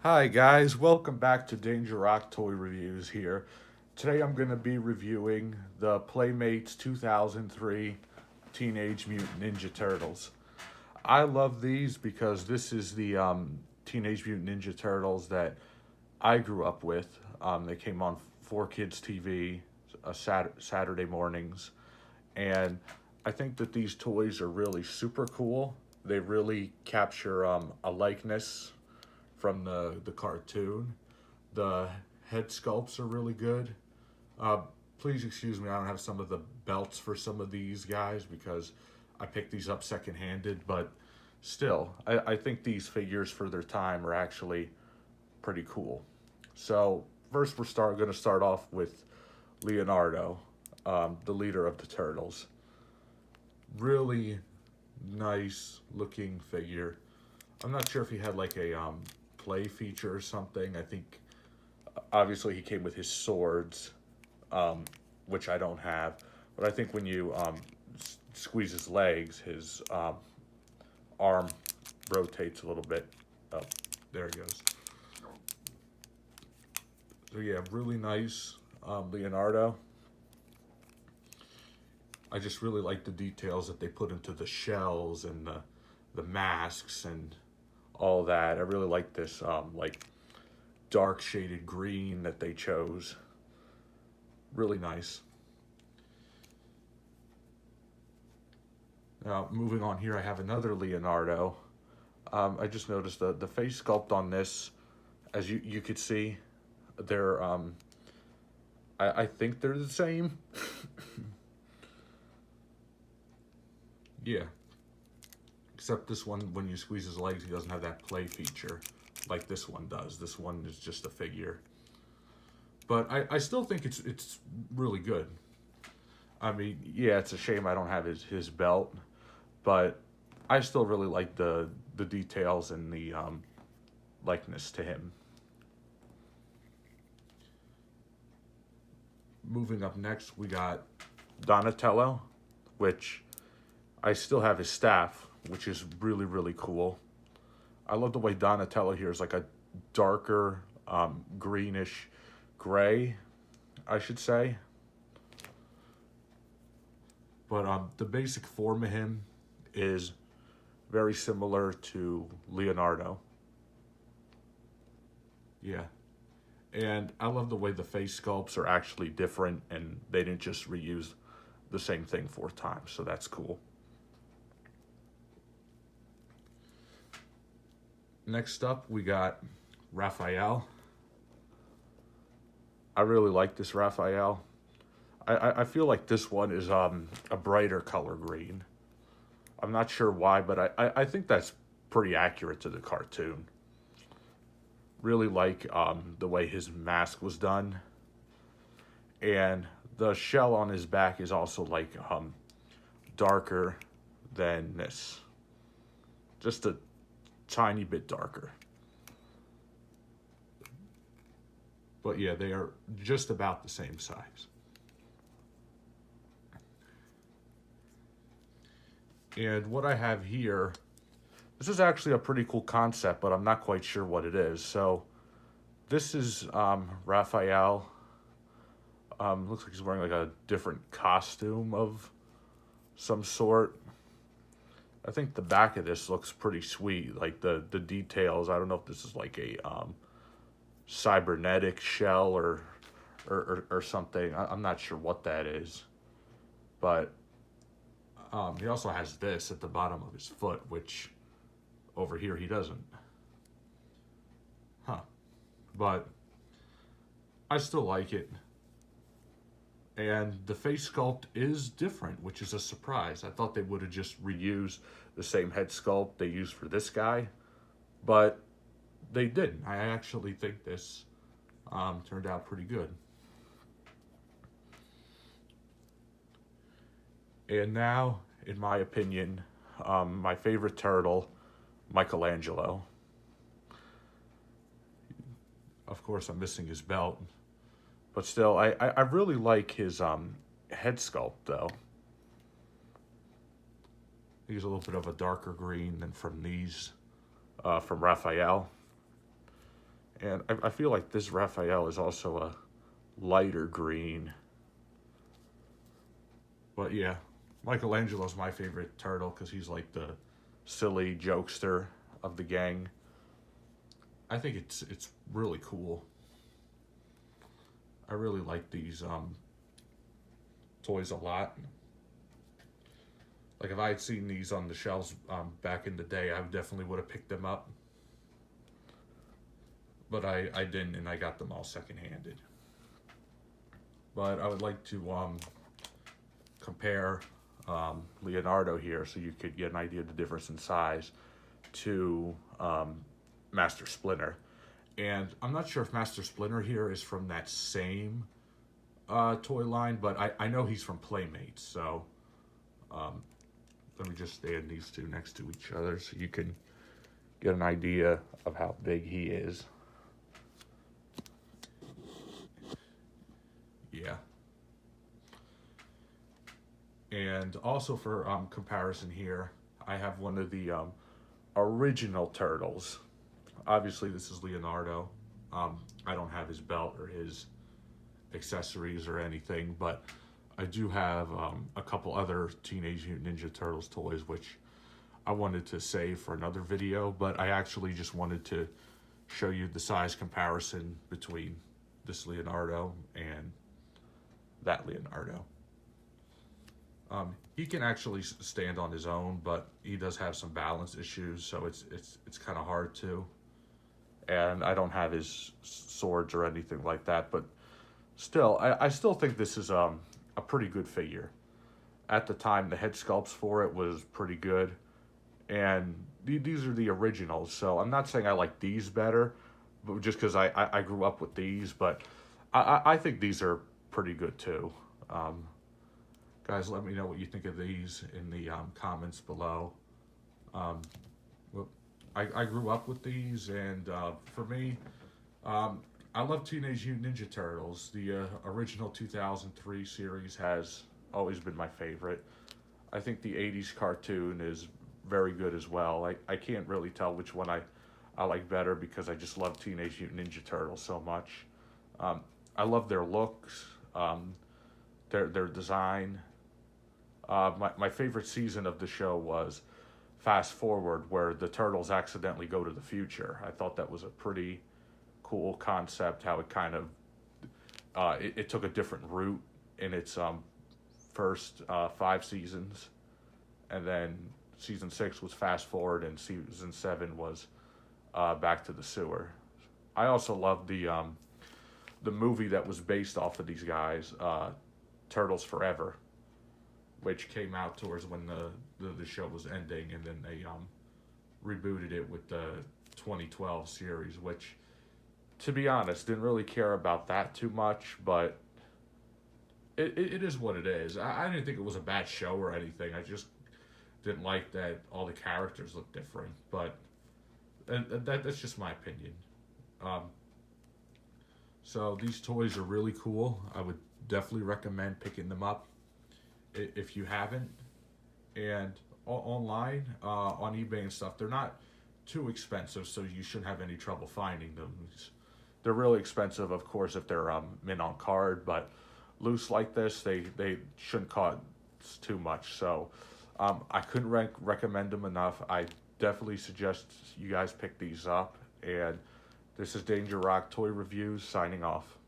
Hi guys, welcome back to Danger Rock Toy Reviews here. Today I'm going to be reviewing the Playmates 2003 Teenage Mutant Ninja Turtles. I love these because this is the Teenage Mutant Ninja Turtles that I grew up with. They came on 4Kids TV Saturday mornings, and I think that these toys are really super cool. They really capture a likeness from the cartoon. The head sculpts are really good. Uh, Please excuse me, I don't have some of the belts for some of these guys because I picked these up second-handed, but still, I think these figures for their time are actually pretty cool. So first, going to start off with Leonardo, the leader of the Turtles. Really nice looking figure. I'm not sure if he had like a play feature or something. I think obviously he came with his swords, which I don't have. But I think when you squeeze his legs, his arm rotates a little bit. Oh, there he goes. So yeah, really nice Leonardo. I just really like the details that they put into the shells and the masks and all that. I really like this like dark shaded green that they chose. Really nice. Now, moving on here, I have another Leonardo. I just noticed the face sculpt on this, as you could see, they're I think they're the same. Yeah, except this one, when you squeeze his legs, he doesn't have that play feature like this one does. This one is just a figure, but I still think it's really good. I mean, yeah, it's a shame I don't have his belt, but I still really like the details and the likeness to him. Moving up next, we got Donatello, which I still have his staff, which is really cool. I love the way Donatello here is like a darker greenish gray, I should say. But the basic form of him is very similar to Leonardo. Yeah. And I love the way the face sculpts are actually different and they didn't just reuse the same thing 4 times, so that's cool. Next up, we got Raphael. I really like this Raphael. I feel like this one is a brighter color green. I'm not sure why, but I think that's pretty accurate to the cartoon. Really like the way his mask was done. And the shell on his back is also like darker than this. Just a tiny bit darker. But yeah, they are just about the same size. And what I have here, this is actually a pretty cool concept, but I'm not quite sure what it is. So this is Raphael. Looks like he's wearing like a different costume of some sort. I think the back of this looks pretty sweet. Like the details. I don't know if this is like a cybernetic shell or something. I'm not sure what that is. But he also has this at the bottom of his foot, which over here he doesn't. Huh. But I still like it. And the face sculpt is different, which is a surprise. I thought they would have just reused the same head sculpt they used for this guy, but they didn't. I actually think this turned out pretty good. And now, in my opinion, my favorite turtle, Michelangelo. Of course, I'm missing his belt, but still, I really like his head sculpt, though. He's a little bit of a darker green than from these, from Raphael. And I feel like this Raphael is also a lighter green. But yeah, Michelangelo's my favorite turtle because he's like the silly jokester of the gang. I think it's really cool. I really like these toys a lot. Like if I had seen these on the shelves back in the day, I definitely would have picked them up. But I didn't, and I got them all secondhanded. But I would like to compare Leonardo here so you could get an idea of the difference in size to Master Splinter. And I'm not sure if Master Splinter here is from that same toy line, but I know he's from Playmates. So let me just stand these two next to each other so you can get an idea of how big he is. Yeah. And also for comparison here, I have one of the original turtles. Obviously, this is Leonardo. I don't have his belt or his accessories or anything, but I do have a couple other Teenage Mutant Ninja Turtles toys, which I wanted to save for another video, but I actually just wanted to show you the size comparison between this Leonardo and that Leonardo. He can actually stand on his own, but he does have some balance issues, so it's kind of hard to. And I don't have his swords or anything like that, but still, I still think this is a pretty good figure. At the time, the head sculpts for it was pretty good, and these are the originals, so I'm not saying I like these better, but just because I grew up with these, but I think these are pretty good too. Guys, let me know what you think of these in the comments below. I grew up with these, and for me, I love Teenage Mutant Ninja Turtles. The original 2003 series has always been my favorite. I think the 80s cartoon is very good as well. I can't really tell which one I like better because I just love Teenage Mutant Ninja Turtles so much. I love their looks, their design. My favorite season of the show was Fast Forward, where the turtles accidentally go to the future. I thought that was a pretty cool concept, how it kind of it took a different route in its first 5 seasons, and then season 6 was Fast Forward, and season 7 was Back to the Sewer. I also love the movie that was based off of these guys, Turtles Forever, which came out towards when the show was ending, and then they rebooted it with the 2012 series, which, to be honest, didn't really care about that too much, but it is what it is. I didn't think it was a bad show or anything. I just didn't like that all the characters look different, but that's just my opinion. So these toys are really cool. I would definitely recommend picking them up if you haven't. And online, on eBay and stuff, they're not too expensive, so you shouldn't have any trouble finding them. They're really expensive, of course, if they're mint on card, but loose like this, they shouldn't cost too much. So I couldn't recommend them enough. I definitely suggest you guys pick these up. And this is Danger Rock Toy Reviews signing off.